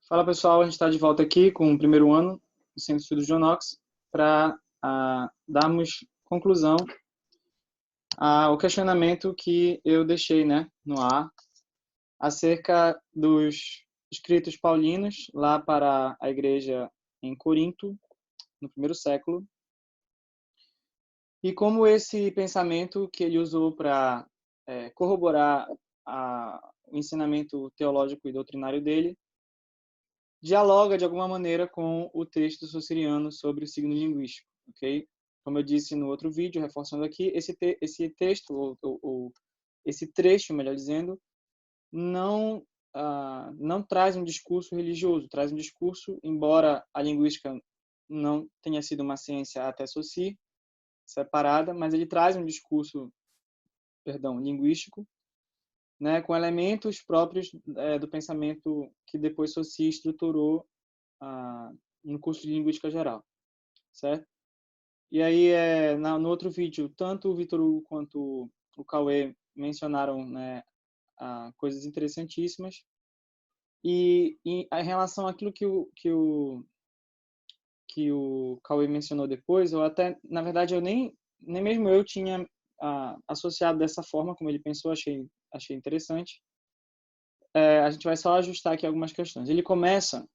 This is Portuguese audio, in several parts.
Fala pessoal, a gente está de volta aqui com o primeiro ano do Centro de Estudos John Knox para darmos conclusão ao questionamento que eu deixei, né, no ar acerca dos escritos paulinos lá para a igreja em Corinto, no primeiro século, e como esse pensamento que ele usou para corroborar o ensinamento teológico e doutrinário dele dialoga de alguma maneira com o texto sociriano sobre o signo linguístico, ok? Como eu disse no outro vídeo, reforçando aqui, esse texto, esse trecho, melhor dizendo, não, não traz um discurso religioso, traz um discurso, embora a linguística não tenha sido uma ciência até Saussure, separada, mas ele traz um discurso, perdão, linguístico, né, com elementos próprios do pensamento que depois Saussure estruturou no curso de Linguística Geral, certo? E aí, no outro vídeo, tanto o Vitor Hugo quanto o Cauê mencionaram, né, coisas interessantíssimas. E em relação àquilo que o Cauê mencionou depois, eu até, na verdade, eu nem mesmo eu tinha associado dessa forma, como ele pensou, achei interessante. A gente vai só ajustar aqui algumas questões. Ele começa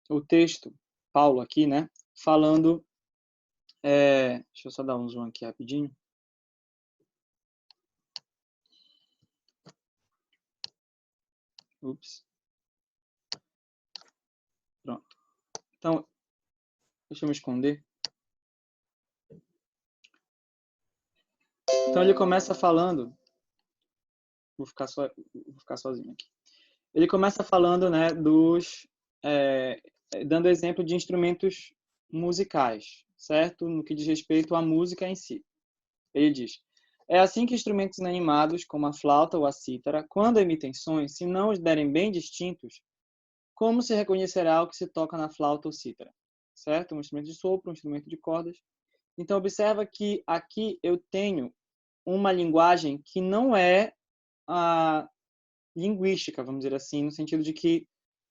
o texto, Paulo aqui, né, falando. Deixa eu só dar um zoom aqui rapidinho. Ups. Pronto. Então, deixa eu me esconder. Então, ele começa falando. Vou ficar sozinho aqui. Ele começa falando, né, dando exemplo de instrumentos musicais, certo? No que diz respeito à música em si. Ele diz: é assim que instrumentos inanimados, como a flauta ou a cítara, quando emitem sons, se não os derem bem distintos, como se reconhecerá o que se toca na flauta ou cítara? Certo? Um instrumento de sopro, um instrumento de cordas. Então, observa que aqui eu tenho uma linguagem que não é a linguística, vamos dizer assim, no sentido de que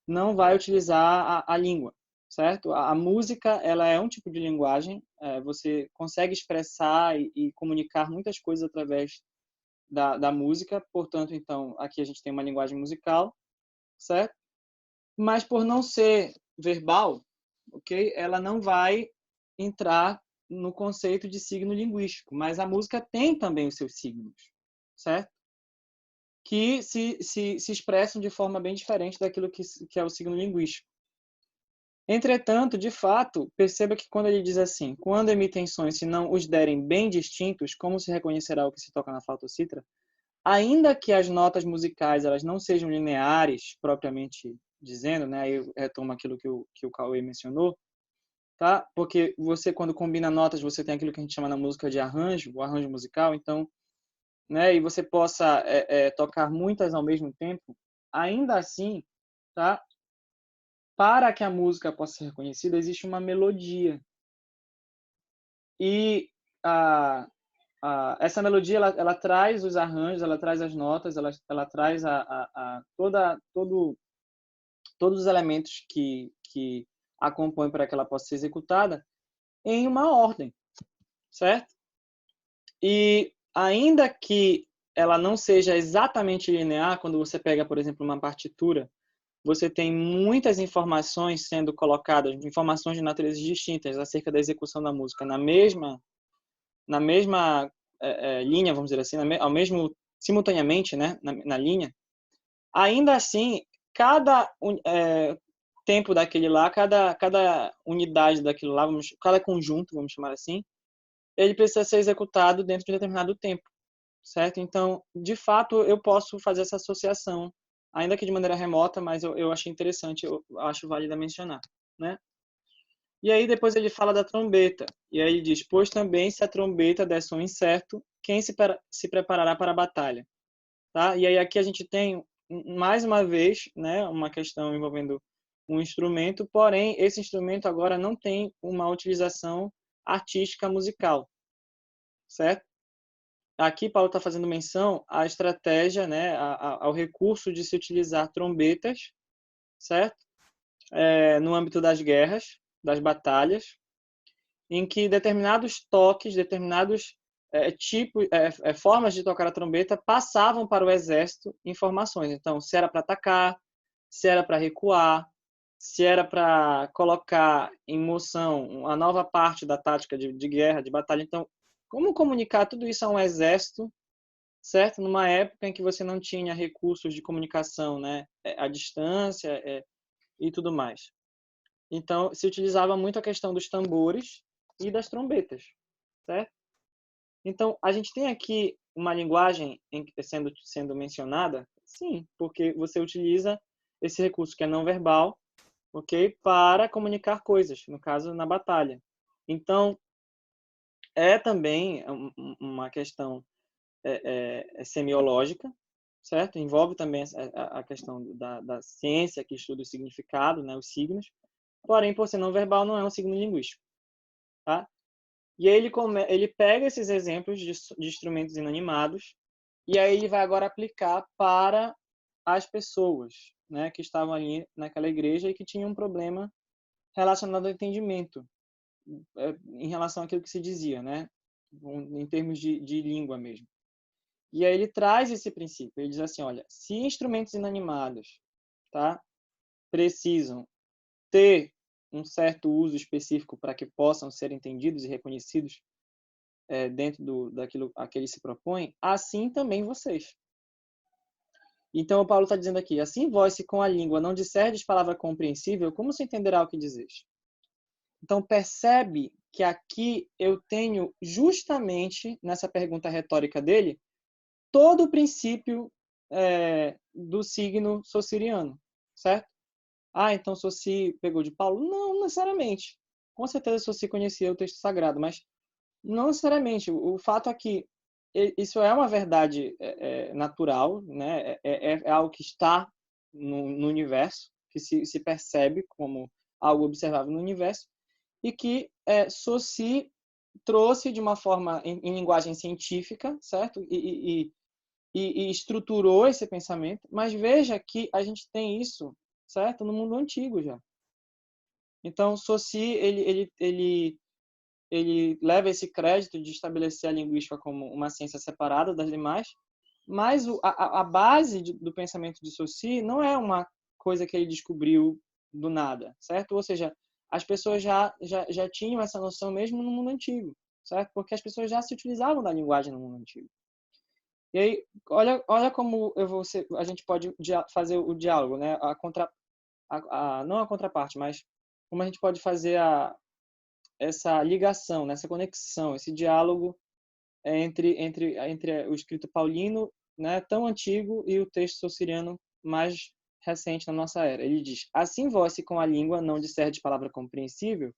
não vai utilizar a língua, certo? A música, ela é um tipo de linguagem, você consegue expressar e comunicar muitas coisas através da música, portanto, então, aqui a gente tem uma linguagem musical, certo? Mas por não ser verbal, ok? Ela não vai entrar no conceito de signo linguístico, mas a música tem também os seus signos, certo? Que se expressam de forma bem diferente daquilo que é o signo linguístico. Entretanto, de fato, perceba que quando ele diz assim, quando emitem sons, se não os derem bem distintos, como se reconhecerá o que se toca na flauta ou cítara? Ainda que as notas musicais elas não sejam lineares, propriamente dizendo, né? Aí eu retomo aquilo que o Cauê mencionou, tá? Porque você, quando combina notas, você tem aquilo que a gente chama na música de arranjo, o arranjo musical, então, né? E você possa tocar muitas ao mesmo tempo, ainda assim, tá? Para que a música possa ser reconhecida, existe uma melodia. E essa melodia, ela traz os arranjos, ela traz as notas, ela traz todos os elementos que a compõem para que ela possa ser executada em uma ordem, certo? E ainda que ela não seja exatamente linear, quando você pega, por exemplo, uma partitura, você tem muitas informações sendo colocadas, informações de naturezas distintas acerca da execução da música na mesma linha, vamos dizer assim, ao mesmo simultaneamente, né, na linha. Ainda assim, cada tempo daquele lá, cada unidade daquilo lá, cada conjunto, vamos chamar assim, ele precisa ser executado dentro de um determinado tempo, certo? Então, de fato, eu posso fazer essa associação, ainda que de maneira remota, mas eu achei interessante, eu acho válido mencionar, né? E aí depois ele fala da trombeta, e aí ele diz, pois também se a trombeta der som incerto, quem se preparará para a batalha? Tá? E aí aqui a gente tem, mais uma vez, né, uma questão envolvendo um instrumento, porém, esse instrumento agora não tem uma utilização artística musical, certo? Aqui Paulo está fazendo menção à estratégia, né, ao recurso de se utilizar trombetas, certo? no âmbito das guerras, das batalhas, em que determinados toques, determinados tipos, formas de tocar a trombeta passavam para o exército informações. Então, se era para atacar, se era para recuar, se era para colocar em moção a nova parte da tática de guerra, de batalha. Então, como comunicar tudo isso a um exército, certo? Numa época em que você não tinha recursos de comunicação, né, à distância e tudo mais. Então, se utilizava muito a questão dos tambores e das trombetas, certo? Então, a gente tem aqui uma linguagem sendo mencionada, sim, porque você utiliza esse recurso que é não verbal, ok, para comunicar coisas, no caso, na batalha. Então, é também uma questão semiológica, certo? Envolve também a questão da ciência que estuda o significado, né, os signos. Porém, por ser não verbal, não é um signo linguístico, tá? E aí ele pega esses exemplos de instrumentos inanimados e aí ele vai agora aplicar para as pessoas, né, que estavam ali naquela igreja e que tinham um problema relacionado ao entendimento, em relação àquilo que se dizia, né, em termos de língua mesmo. E aí ele traz esse princípio. Ele diz assim, olha, se instrumentos inanimados, tá, precisam ter um certo uso específico para que possam ser entendidos e reconhecidos dentro daquilo a que ele se propõe, assim também vocês. Então, o Paulo está dizendo aqui, assim vós, se com a língua não disserdes palavra compreensível, como se entenderá o que dizeis? Então, percebe que aqui eu tenho justamente, nessa pergunta retórica dele, todo o princípio do signo sociriano, certo? Ah, então Soci pegou de Paulo? Não necessariamente. Com certeza Soci conhecia o texto sagrado, mas não necessariamente. O fato é que isso é uma verdade natural, né? É algo que está no universo, que se percebe como algo observável no universo, e que Saussure trouxe de uma forma em linguagem científica, certo? E estruturou esse pensamento. Mas veja que a gente tem isso, certo? No mundo antigo já. Então, Saussure, ele leva esse crédito de estabelecer a linguística como uma ciência separada das demais, mas a base do pensamento de Saussure não é uma coisa que ele descobriu do nada, certo? Ou seja, as pessoas já tinham essa noção mesmo no mundo antigo, certo? Porque as pessoas já se utilizavam da linguagem no mundo antigo. E aí, olha como a gente pode fazer o diálogo, né? Não a contraparte, mas como a gente pode fazer essa ligação, essa conexão, esse diálogo entre o escrito paulino, né, tão antigo, e o texto sociriano mais recente na nossa era. Ele diz: assim vós, se com a língua não disserdes palavra compreensível,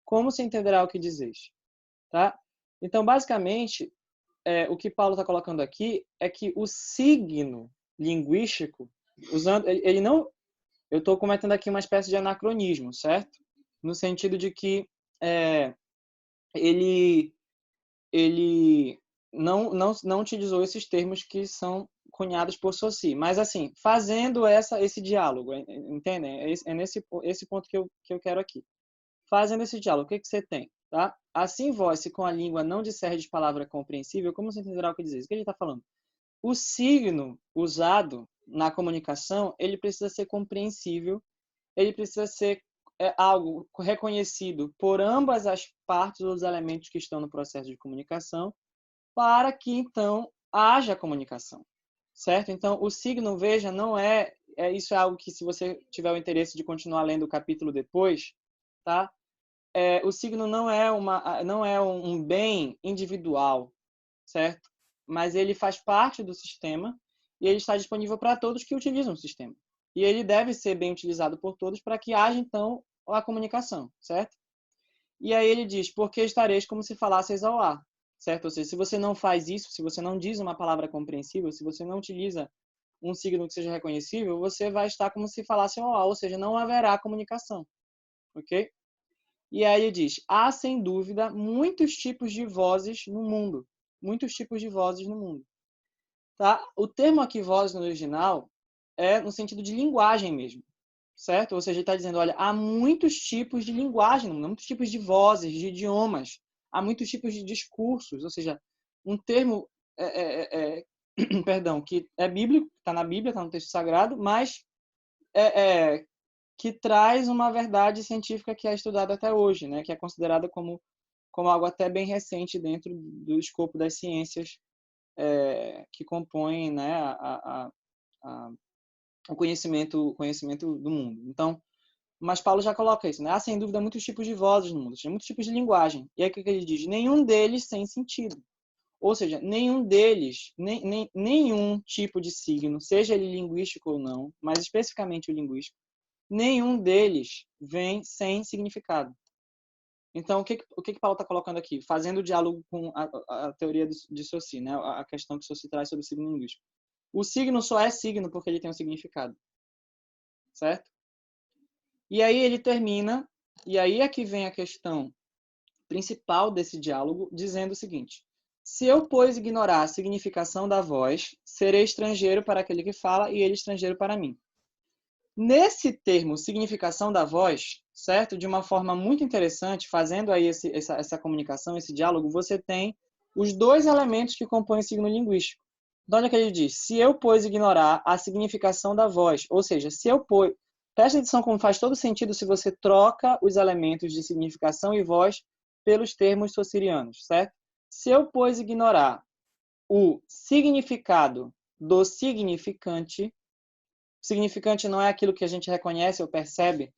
como se entenderá o que dizeis? Tá? Então, basicamente, o que Paulo está colocando aqui é que o signo linguístico, usando, ele não, eu estou cometendo aqui uma espécie de anacronismo, certo? No sentido de que ele não utilizou esses termos que são cunhados por Saussure, mas assim, fazendo esse diálogo, entendem? É nesse esse ponto que eu quero aqui. Fazendo esse diálogo, o que você tem? Tá? Assim vós, se com a língua não disserdes palavra compreensível, como você entenderá o que diz? O que ele está falando? O signo usado na comunicação, ele precisa ser compreensível, ele precisa ser algo reconhecido por ambas as partes dos elementos que estão no processo de comunicação, para que então haja comunicação, certo? Então, o signo, veja, não isso é algo que, se você tiver o interesse de continuar lendo o capítulo depois, tá? O signo não é um bem individual, certo? Mas ele faz parte do sistema e ele está disponível para todos que utilizam o sistema. E ele deve ser bem utilizado por todos para que haja, então, a comunicação, certo? E aí ele diz, porque estareis como se falasseis ao ar, certo? Ou seja, se você não faz isso, se você não diz uma palavra compreensível, se você não utiliza um signo que seja reconhecível, você vai estar como se falasse ao ar, ou seja, não haverá comunicação, ok? E aí ele diz, há sem dúvida muitos tipos de vozes no mundo, muitos tipos de vozes no mundo, tá? O termo aqui voz no original é no sentido de linguagem mesmo, certo? Ou seja, ele está dizendo, olha, há muitos tipos de linguagem no mundo, muitos tipos de vozes, de idiomas, há muitos tipos de discursos, ou seja, um termo, perdão, que é bíblico, está na Bíblia, está no texto sagrado, mas que traz uma verdade científica que é estudada até hoje, né? Que é considerada como algo até bem recente dentro do escopo das ciências que compõem, né, o conhecimento do mundo. Então, mas Paulo já coloca isso, né? Há sem dúvida muitos tipos de vozes no mundo, muitos tipos de linguagem. E aí o que ele diz? Nenhum deles sem sentido. Ou seja, nenhum deles, nenhum tipo de signo, seja ele linguístico ou não, mas especificamente o linguístico, nenhum deles vem sem significado. Então, o que Paulo está colocando aqui? Fazendo o diálogo com a teoria de Saussure, né? A questão que Saussure traz sobre o signo linguístico. O signo só é signo porque ele tem um significado. Certo? E aí ele termina, e aí é que vem a questão principal desse diálogo, dizendo o seguinte: se eu, pois, ignorar a significação da voz, serei estrangeiro para aquele que fala e ele estrangeiro para mim. Nesse termo, significação da voz, certo? De uma forma muito interessante, fazendo aí essa comunicação, esse diálogo, você tem os dois elementos que compõem o signo linguístico. De onde é que ele diz? Se eu, pois, ignorar a significação da voz, ou seja, se eu, pois... Preste atenção como faz todo sentido se você troca os elementos de significação e voz pelos termos saussurianos, certo? Se eu, pois, ignorar o significado do significante, significante não é aquilo que a gente reconhece ou percebe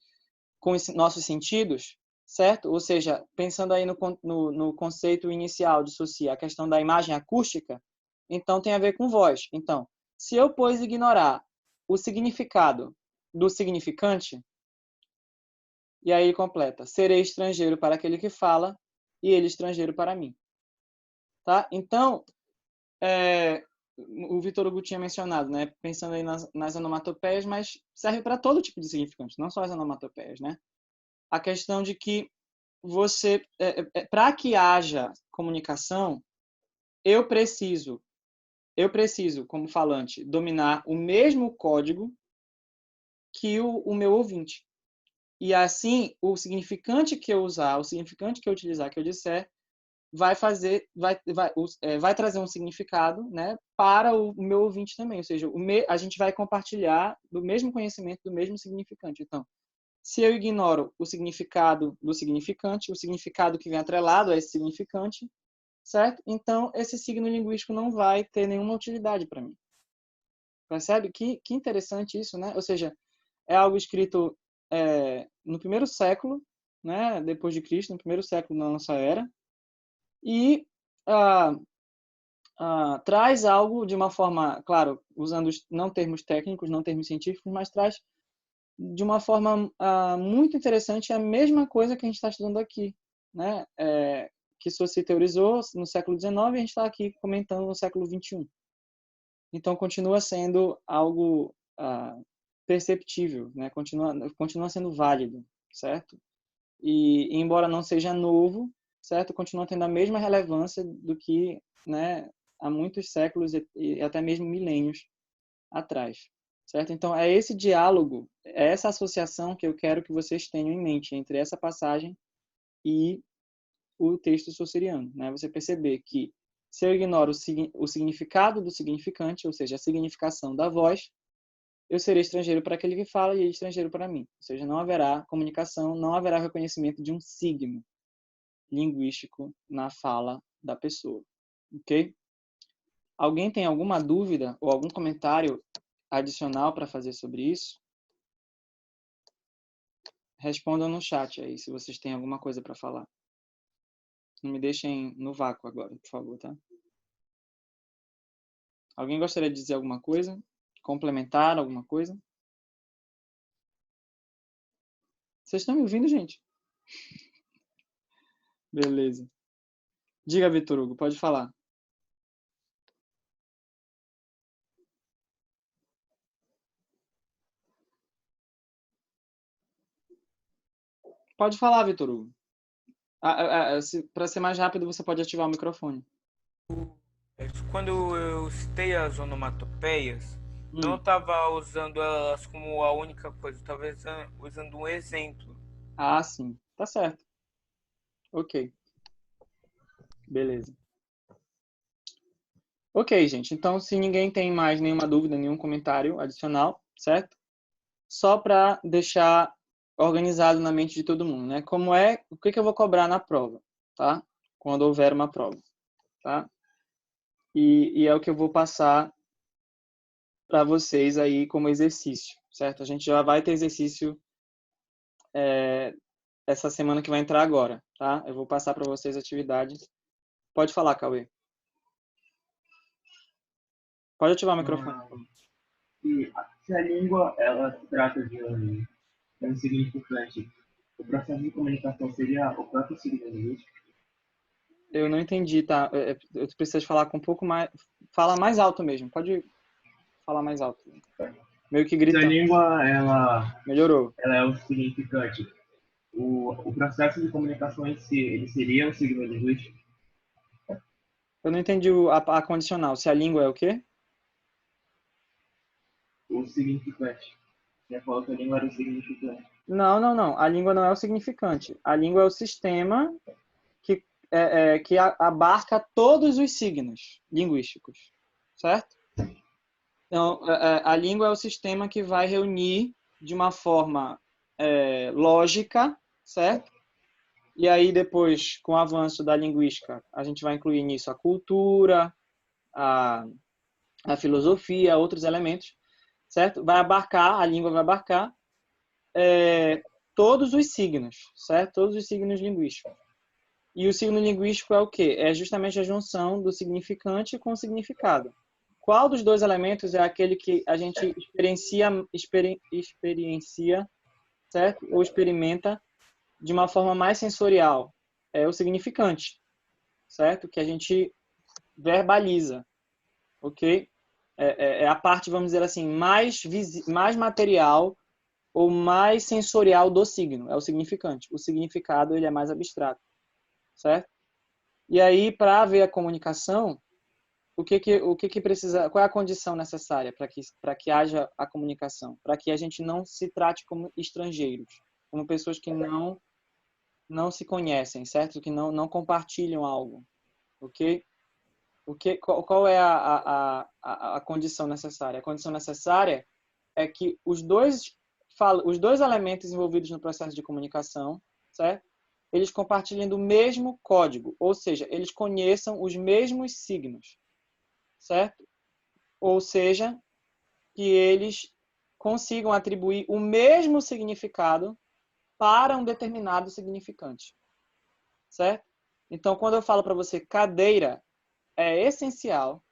com os nossos sentidos, certo? Ou seja, pensando aí no conceito inicial de Saussure, a questão da imagem acústica, então tem a ver com voz. Então, se eu, pois, ignorar o significado do significante, e aí ele completa, serei estrangeiro para aquele que fala e ele estrangeiro para mim. Tá? Então, o Vitor Hugo tinha mencionado, né? Pensando aí nas onomatopeias, mas serve para todo tipo de significante, não só as onomatopeias, né? A questão de que você, para que haja comunicação, eu preciso, como falante, dominar o mesmo código que o meu ouvinte. E assim, o significante que eu usar, o significante que eu utilizar, que eu disser, vai trazer um significado, né, para o meu ouvinte também. Ou seja, a gente vai compartilhar do mesmo conhecimento, do mesmo significante. Então, se eu ignoro o significado do significante, o significado que vem atrelado a esse significante, certo? Então, esse signo linguístico não vai ter nenhuma utilidade para mim. Percebe? Que interessante isso, né? Ou seja, é algo escrito no primeiro século, né, depois de Cristo, no primeiro século da nossa era, e traz algo de uma forma, claro, usando não termos técnicos, não termos científicos, mas traz de uma forma muito interessante a mesma coisa que a gente está estudando aqui, né? Que Saussure teorizou no século XIX e a gente está aqui comentando no século XXI. Então, continua sendo algo perceptível, né? Continua sendo válido, certo? E embora não seja novo, certo? Continua tendo a mesma relevância do que, né, há muitos séculos e até mesmo milênios atrás, certo? Então, é esse diálogo, é essa associação que eu quero que vocês tenham em mente entre essa passagem e o texto saussuriano, né? Você perceber que se eu ignoro o significado do significante, ou seja, a significação da voz, eu serei estrangeiro para aquele que fala e ele estrangeiro para mim. Ou seja, não haverá comunicação, não haverá reconhecimento de um signo linguístico na fala da pessoa. Ok? Alguém tem alguma dúvida ou algum comentário adicional para fazer sobre isso? Respondam no chat aí, se vocês têm alguma coisa para falar. Não me deixem no vácuo agora, por favor, tá? Alguém gostaria de dizer alguma coisa? Complementar alguma coisa? Vocês estão me ouvindo, gente? Beleza. Diga, Vitor Hugo, pode falar. Pode falar, Vitor Hugo. Para ser mais rápido, você pode ativar o microfone. Quando eu citei as onomatopeias, não Hum. estava usando elas como a única coisa, estava usando um exemplo. Ah, sim. Tá certo. Ok. Beleza. Ok, gente. Então, se ninguém tem mais nenhuma dúvida, nenhum comentário adicional, certo? Só para deixar organizado na mente de todo mundo, né? O que que eu vou cobrar na prova, tá? Quando houver uma prova, tá? E é o que eu vou passar para vocês aí como exercício, certo? A gente já vai ter exercício essa semana que vai entrar agora, tá? Eu vou passar para vocês atividades. Pode falar, Cauê. Pode ativar o microfone. Ah, se a língua ela se trata de um significante, o processo de comunicação seria o próprio signo linguístico? Eu não entendi, tá? Eu preciso falar com um pouco mais. Fala mais alto mesmo. Pode falar mais alto. Meio que Se a gritando. língua ela, Melhorou. ela é o significante, o processo de comunicação em si, ele seria o signo linguístico? Eu não entendi a condicional. Se a língua é o quê? O significante. Já falou que a língua era o significante. Não, não, não. A língua não é o significante. A língua é o sistema que abarca todos os signos linguísticos, certo? Então, a língua é o sistema que vai reunir de uma forma lógica, certo? E aí, depois, com o avanço da linguística, a gente vai incluir nisso a cultura, a, a filosofia, outros elementos, certo? A língua vai abarcar todos os signos, certo? Todos os signos linguísticos. E o signo linguístico é o quê? É justamente a junção do significante com o significado. Qual dos dois elementos é aquele que a gente experiencia, certo? Ou experimenta de uma forma mais sensorial? É o significante, certo? Que a gente verbaliza, ok? É a parte, vamos dizer assim, mais material ou mais sensorial do signo, é o significante. O significado ele é mais abstrato, certo? E aí, para ver a comunicação, o que precisa, qual é a condição necessária para que haja a comunicação? Para que a gente não se trate como estrangeiros, como pessoas que não se conhecem, certo? Que não compartilham algo, ok? Qual é a condição necessária? A condição necessária é que os dois elementos envolvidos no processo de comunicação, certo? Eles compartilhem do mesmo código, ou seja, eles conheçam os mesmos signos, certo? Ou seja, que eles consigam atribuir o mesmo significado para um determinado significante, certo? Então, quando eu falo para você cadeira, é essencial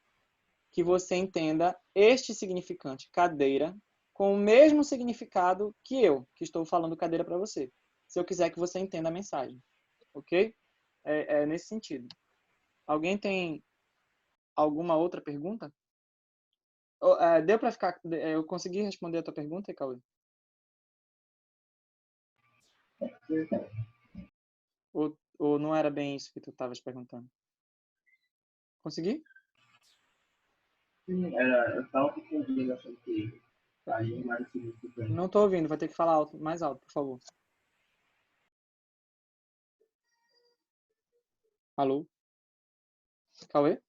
que você entenda este significante, cadeira, com o mesmo significado que eu, que estou falando cadeira para você. Se eu quiser que você entenda a mensagem. Ok? É nesse sentido. Alguém tem alguma outra pergunta? Deu para ficar. Eu consegui responder a tua pergunta, Cauê? Ou não era bem isso que tu estavas perguntando? Consegui? Sim, eu estava confundindo, achando que a língua era o significante. Não estou ouvindo, vai ter que falar alto, mais alto, por favor. Alô? Cauê?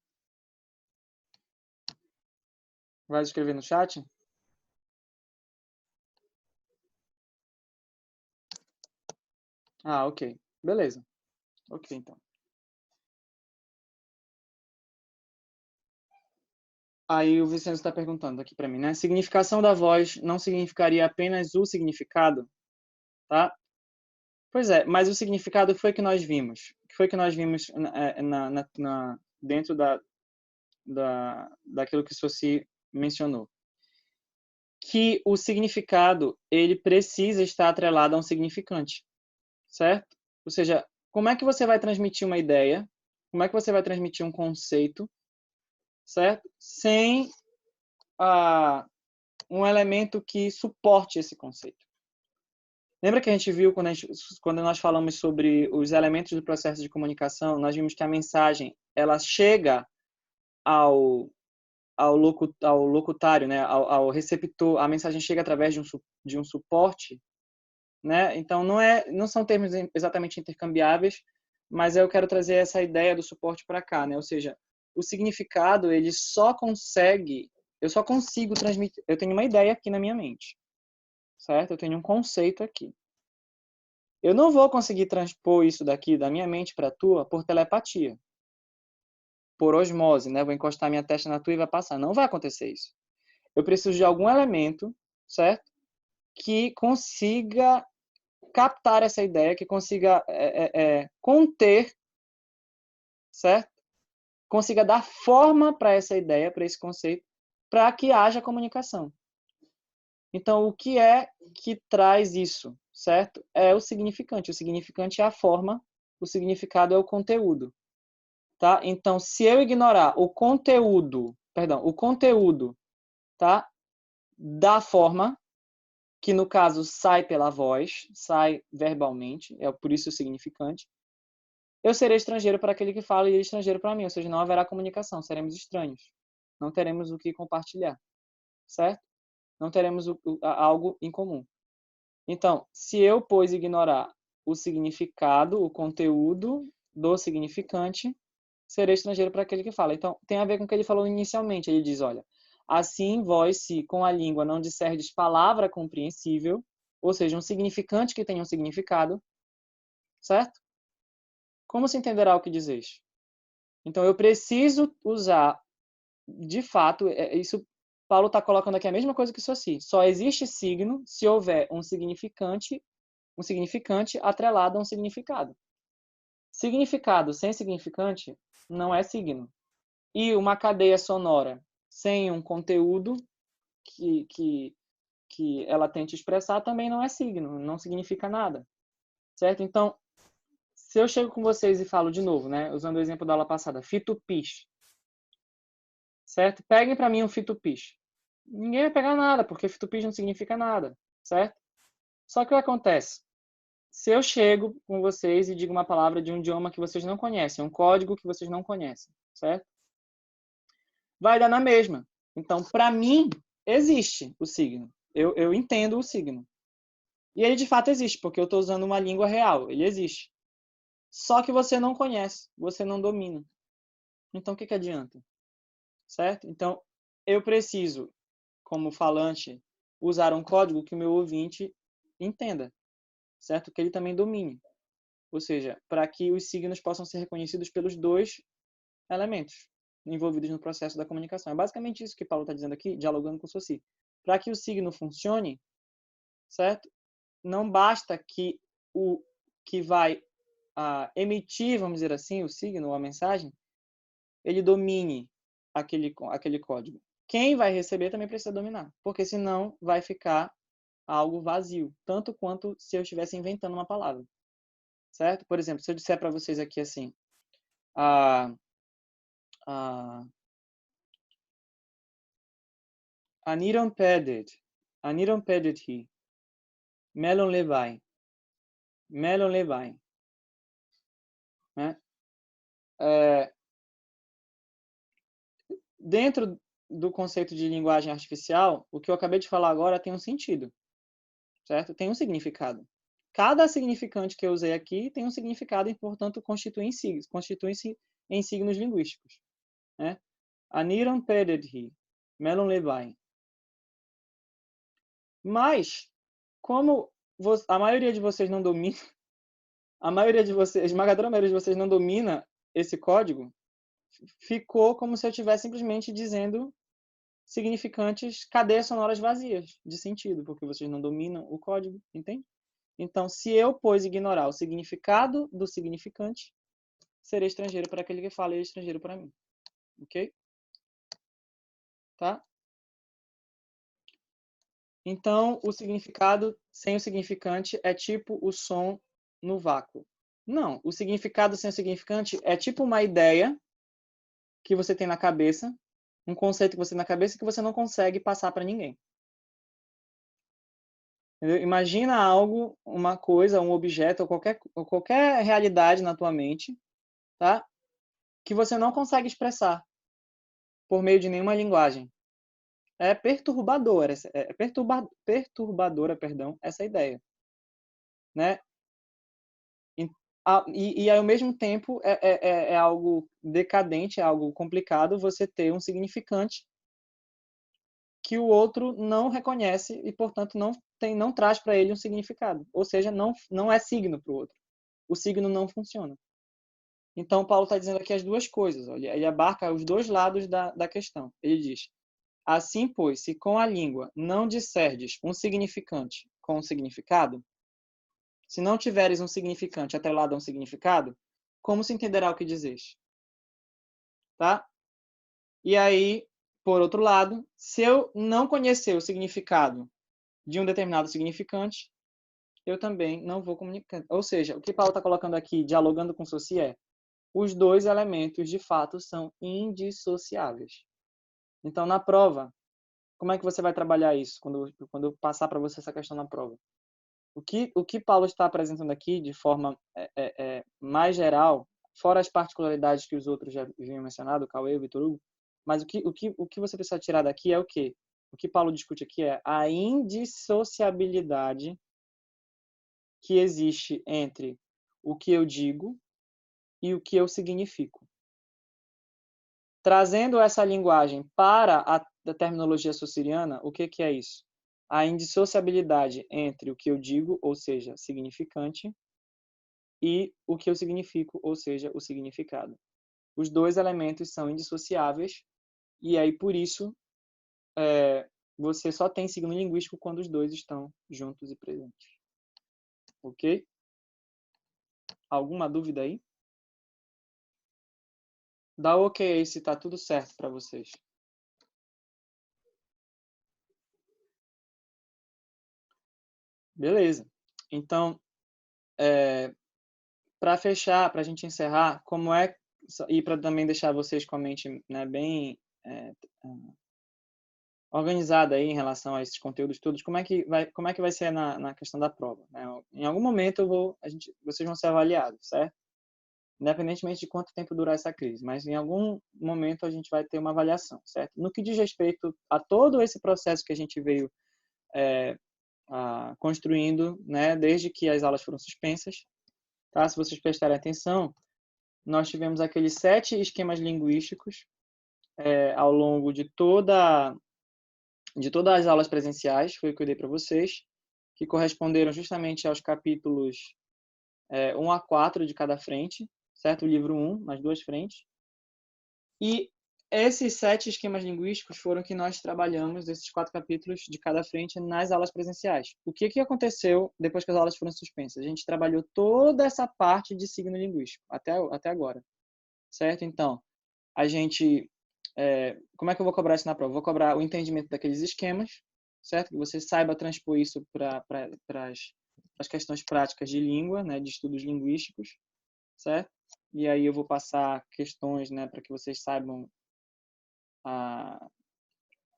Vai escrever no chat? Ah, ok. Beleza. Ok, então. Aí o Vicente está perguntando aqui para mim, né? Significação da voz não significaria apenas o significado, tá? Pois é, mas o significado foi que nós vimos. O que foi que nós vimos dentro daquilo que o Soci mencionou? Que o significado, ele precisa estar atrelado a um significante, certo? Ou seja, como é que você vai transmitir uma ideia? Como é que você vai transmitir um conceito, certo? Sem um elemento que suporte esse conceito. Lembra que a gente viu quando nós falamos sobre os elementos do processo de comunicação, nós vimos que a mensagem ela chega ao ao locutário, né, ao receptor, a mensagem chega através de um suporte, né? Então não são termos exatamente intercambiáveis, mas eu quero trazer essa ideia do suporte para cá, né? Ou seja, o significado ele eu só consigo transmitir, eu tenho uma ideia aqui na minha mente, certo? Eu tenho um conceito aqui. Eu não vou conseguir transpor isso daqui da minha mente para a tua por telepatia, por osmose, né? Vou encostar minha testa na tua e vai passar. Não vai acontecer isso. Eu preciso de algum elemento, certo? Que consiga captar essa ideia, que consiga conter, certo? Consiga dar forma para essa ideia, para esse conceito, para que haja comunicação. Então, o que é que traz isso, certo? É o significante. O significante é a forma, o significado é o conteúdo, tá? Então, se eu ignorar o conteúdo, tá? Da forma, que no caso sai pela voz, sai verbalmente, é por isso o significante, eu serei estrangeiro para aquele que fala e ele estrangeiro para mim, ou seja, não haverá comunicação, seremos estranhos. Não teremos o que compartilhar, certo? Não teremos algo em comum. Então, se eu, pois, ignorar o significado, o conteúdo do significante, serei estrangeiro para aquele que fala. Então, tem a ver com o que ele falou inicialmente. Ele diz, olha, assim vós, se com a língua não disserdes palavra compreensível, ou seja, um significante que tenha um significado, certo? Como se entenderá o que dizeis? Então, eu preciso usar, de fato, isso Paulo está colocando aqui a mesma coisa que o Soci. Só existe signo se houver um significante atrelado a um significado. Significado sem significante não é signo. E uma cadeia sonora sem um conteúdo que ela tente expressar também não é signo, não significa nada. Certo? Então, se eu chego com vocês e falo de novo, né, usando o exemplo da aula passada, fitupis, certo? Peguem para mim um fitupis. Ninguém vai pegar nada, porque fitupis não significa nada, certo? Só que o que acontece? Se eu chego com vocês e digo uma palavra de um idioma que vocês não conhecem, um código que vocês não conhecem, certo? Vai dar na mesma. Então, para mim, existe o signo. Eu entendo o signo. E ele de fato existe, porque eu estou usando uma língua real. Ele existe. Só que você não conhece, você não domina. Então, o que adianta? Certo? Então, eu preciso, como falante, usar um código que o meu ouvinte entenda, certo? Que ele também domine. Ou seja, para que os signos possam ser reconhecidos pelos dois elementos envolvidos no processo da comunicação. É basicamente isso que Paulo está dizendo aqui, dialogando com o Soci. Para que o signo funcione, certo? Não basta que o que vai emitir, vamos dizer assim, o signo ou a mensagem, ele domine aquele código. Quem vai receber também precisa dominar, porque senão vai ficar algo vazio, tanto quanto se eu estivesse inventando uma palavra. Certo? Por exemplo, se eu disser para vocês aqui assim, Aniron pedet he, melon levai, né? Dentro do conceito de linguagem artificial, o que eu acabei de falar agora tem um sentido, certo? Tem um significado. Cada significante que eu usei aqui tem um significado e, portanto, constituem-se em signos linguísticos, né? Aniron pedet he, melon levai. Mas, como a maioria de vocês não domina, a esmagadora maioria de vocês não domina esse código, ficou como se eu estivesse simplesmente dizendo significantes, cadeias sonoras vazias de sentido, porque vocês não dominam o código, entende? Então, se eu, pois, ignorar o significado do significante, serei estrangeiro para aquele que fala e estrangeiro para mim. Ok? Tá? Então, o significado sem o significante é tipo o som no vácuo. Não, o significado sem o significante é tipo uma ideia que você tem na cabeça, um conceito que você tem na cabeça que você não consegue passar para ninguém. Entendeu? Imagina algo, uma coisa, um objeto, ou qualquer realidade na tua mente, tá? Que você não consegue expressar. por meio de nenhuma linguagem. É perturbadora, perturbadora, perdão, essa ideia, né? E ao mesmo tempo é algo decadente, é algo complicado você ter um significante que o outro não reconhece e, portanto, não traz para ele um significado. Ou seja, não é signo para o outro. O signo não funciona. Então, Paulo está dizendo aqui as duas coisas. Olha, ele abarca os dois lados da questão. Ele diz: assim, pois, se com a língua não disserdes um significante com um significado, se não tiveres um significante atrelado a um significado, como se entenderá o que dizes? Tá? E aí, por outro lado, se eu não conhecer o significado de um determinado significante, eu também não vou comunicar. Ou seja, o que Paulo está colocando aqui, dialogando com Saussure, é os dois elementos, de fato, são indissociáveis. Então, na prova, como é que você vai trabalhar isso quando eu passar para você essa questão na prova? O que Paulo está apresentando aqui, de forma mais geral, fora as particularidades que os outros já vinham mencionado, o Cauê, o Vitor Hugo, mas o que você precisa tirar daqui é o quê? O que Paulo discute aqui é a indissociabilidade que existe entre o que eu digo e o que eu significo. Trazendo essa linguagem para a terminologia saussuriana, o que é isso? A indissociabilidade entre o que eu digo, ou seja, significante, e o que eu significo, ou seja, o significado. Os dois elementos são indissociáveis, e aí, por isso, você só tem signo linguístico quando os dois estão juntos e presentes. Ok? Alguma dúvida aí? Dá ok aí se tá tudo certo para vocês. Beleza. Então, para fechar, para a gente encerrar, como é e para também deixar vocês com a mente, né, bem organizada aí em relação a esses conteúdos todos, como é que vai ser na questão da prova, né? Em algum momento vocês vão ser avaliados, certo? Independentemente de quanto tempo durar essa crise, mas em algum momento a gente vai ter uma avaliação, certo? No que diz respeito a todo esse processo que a gente veio construindo, né, desde que as aulas foram suspensas, tá? Se vocês prestarem atenção, nós tivemos aqueles 7 esquemas linguísticos ao longo de todas as aulas presenciais, foi o que eu dei para vocês, que corresponderam justamente aos capítulos 1 a 4 de cada frente, certo? O livro 1, nas duas frentes. E esses 7 esquemas linguísticos foram que nós trabalhamos, esses 4 capítulos de cada frente, nas aulas presenciais. O que aconteceu depois que as aulas foram suspensas? A gente trabalhou toda essa parte de signo linguístico, até agora, certo? Então, a gente... como é que eu vou cobrar isso na prova? Eu vou cobrar o entendimento daqueles esquemas, certo? Que você saiba transpor isso para as questões práticas de língua, né, de estudos linguísticos, certo? E aí eu vou passar questões, né, para que vocês saibam.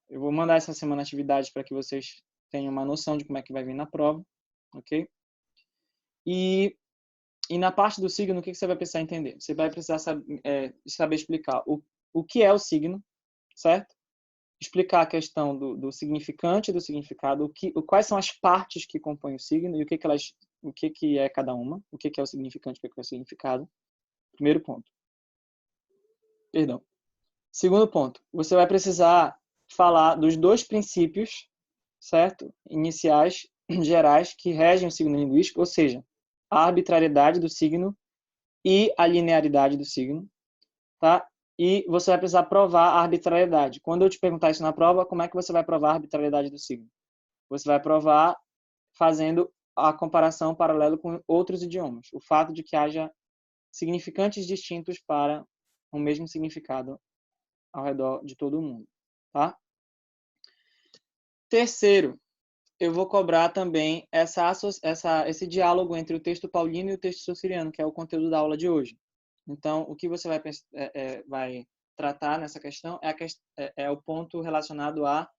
Eu vou mandar essa semana atividades para que vocês tenham uma noção de como é que vai vir na prova, ok? E na parte do signo, o que você vai precisar entender? Você vai precisar saber explicar o que é o signo, certo? Explicar a questão do significante e do significado, quais são as partes que compõem o signo e o que é cada uma, o que é o significante e o que é o significado. Primeiro ponto. Perdão. Segundo ponto, você vai precisar falar dos dois princípios, certo? Iniciais, gerais, que regem o signo linguístico, ou seja, a arbitrariedade do signo e a linearidade do signo, tá? E você vai precisar provar a arbitrariedade. Quando eu te perguntar isso na prova, como é que você vai provar a arbitrariedade do signo? Você vai provar fazendo a comparação paralela com outros idiomas. O fato de que haja significantes distintos para o mesmo significado ao redor de todo o mundo, tá? Terceiro, eu vou cobrar também esse diálogo entre o texto paulino e o texto saussuriano, que é o conteúdo da aula de hoje. Então, o que você vai tratar nessa questão é o ponto relacionado à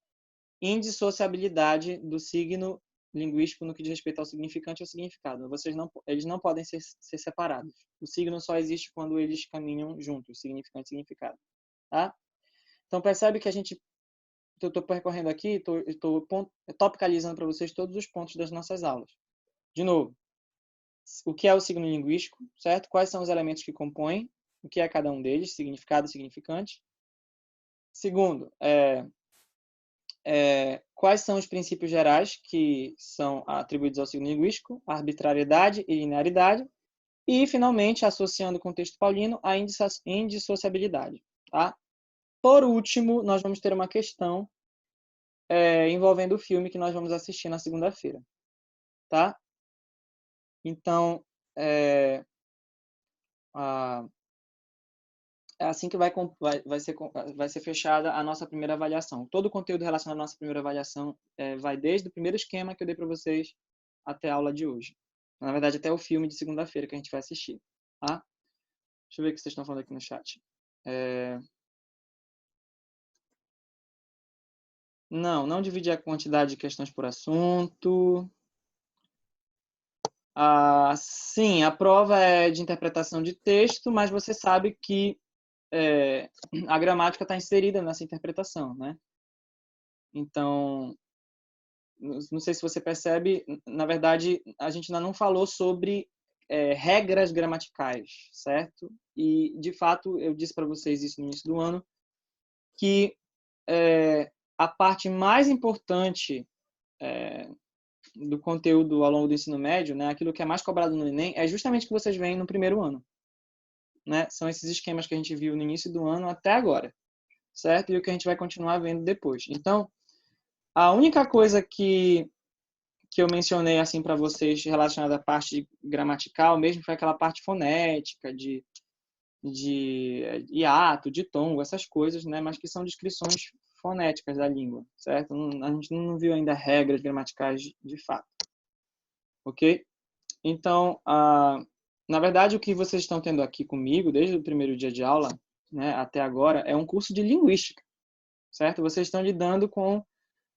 indissociabilidade do signo linguístico no que diz respeito ao significante e ao significado. Eles não podem ser separados. O signo só existe quando eles caminham juntos, significante e significado. Tá? Então, percebe que eu estou percorrendo aqui, estou topicalizando para vocês todos os pontos das nossas aulas. De novo, o que é o signo linguístico, certo? Quais são os elementos que compõem, o que é cada um deles, significado e significante. Segundo, quais são os princípios gerais que são atribuídos ao signo linguístico, arbitrariedade e linearidade. E, finalmente, associando o contexto paulino, a indissociabilidade. Tá? Por último, nós vamos ter uma questão envolvendo o filme que nós vamos assistir na segunda-feira. Tá? Então, é assim que vai ser fechada a nossa primeira avaliação. Todo o conteúdo relacionado à nossa primeira avaliação vai desde o primeiro esquema que eu dei para vocês até a aula de hoje. Na verdade, até o filme de segunda-feira que a gente vai assistir. Tá? Deixa eu ver o que vocês estão falando aqui no chat. Não divide a quantidade de questões por assunto. Sim, a prova é de interpretação de texto, mas você sabe que a gramática está inserida nessa interpretação, né? Então, não sei se você percebe, na verdade, a gente ainda não falou sobre regras gramaticais, certo? E, de fato, eu disse para vocês isso no início do ano, que a parte mais importante do conteúdo ao longo do ensino médio, né, aquilo que é mais cobrado no Enem, é justamente o que vocês veem no primeiro ano. Né? São esses esquemas que a gente viu no início do ano até agora, certo? E o que a gente vai continuar vendo depois. Então, a única coisa que eu mencionei assim para vocês relacionada à parte gramatical mesmo foi aquela parte fonética, de hiato, de tom, essas coisas, né? Mas que são descrições fonéticas da língua, certo? A gente não viu ainda regras gramaticais de fato. Ok? Então, na verdade, o que vocês estão tendo aqui comigo, desde o primeiro dia de aula, né, até agora, é um curso de linguística, certo? Vocês estão lidando com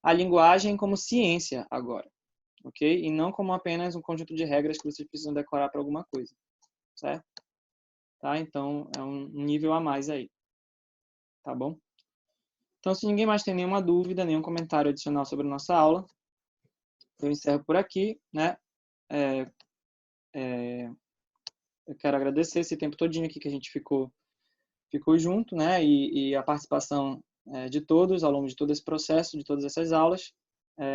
a linguagem como ciência agora, ok? E não como apenas um conjunto de regras que vocês precisam decorar para alguma coisa, certo? Tá? Então, é um nível a mais aí, tá bom? Então, se ninguém mais tem nenhuma dúvida, nenhum comentário adicional sobre a nossa aula, eu encerro por aqui, né? Eu quero agradecer esse tempo todinho aqui que a gente ficou junto, né? E a participação de todos ao longo de todo esse processo, de todas essas aulas.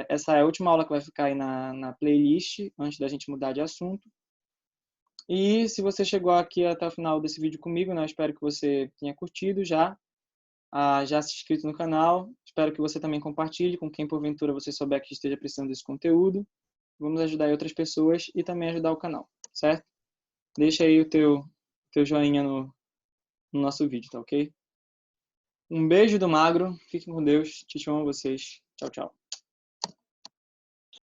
Essa é a última aula que vai ficar aí na playlist, antes da gente mudar de assunto. E se você chegou aqui até o final desse vídeo comigo, né? Eu espero que você tenha curtido já se inscrito no canal. Espero que você também compartilhe com quem porventura você souber que esteja precisando desse conteúdo. Vamos ajudar outras pessoas e também ajudar o canal, certo? Deixa aí o teu joinha no nosso vídeo, tá ok? Um beijo do Magro, fiquem com Deus, te amo a vocês, tchau, tchau.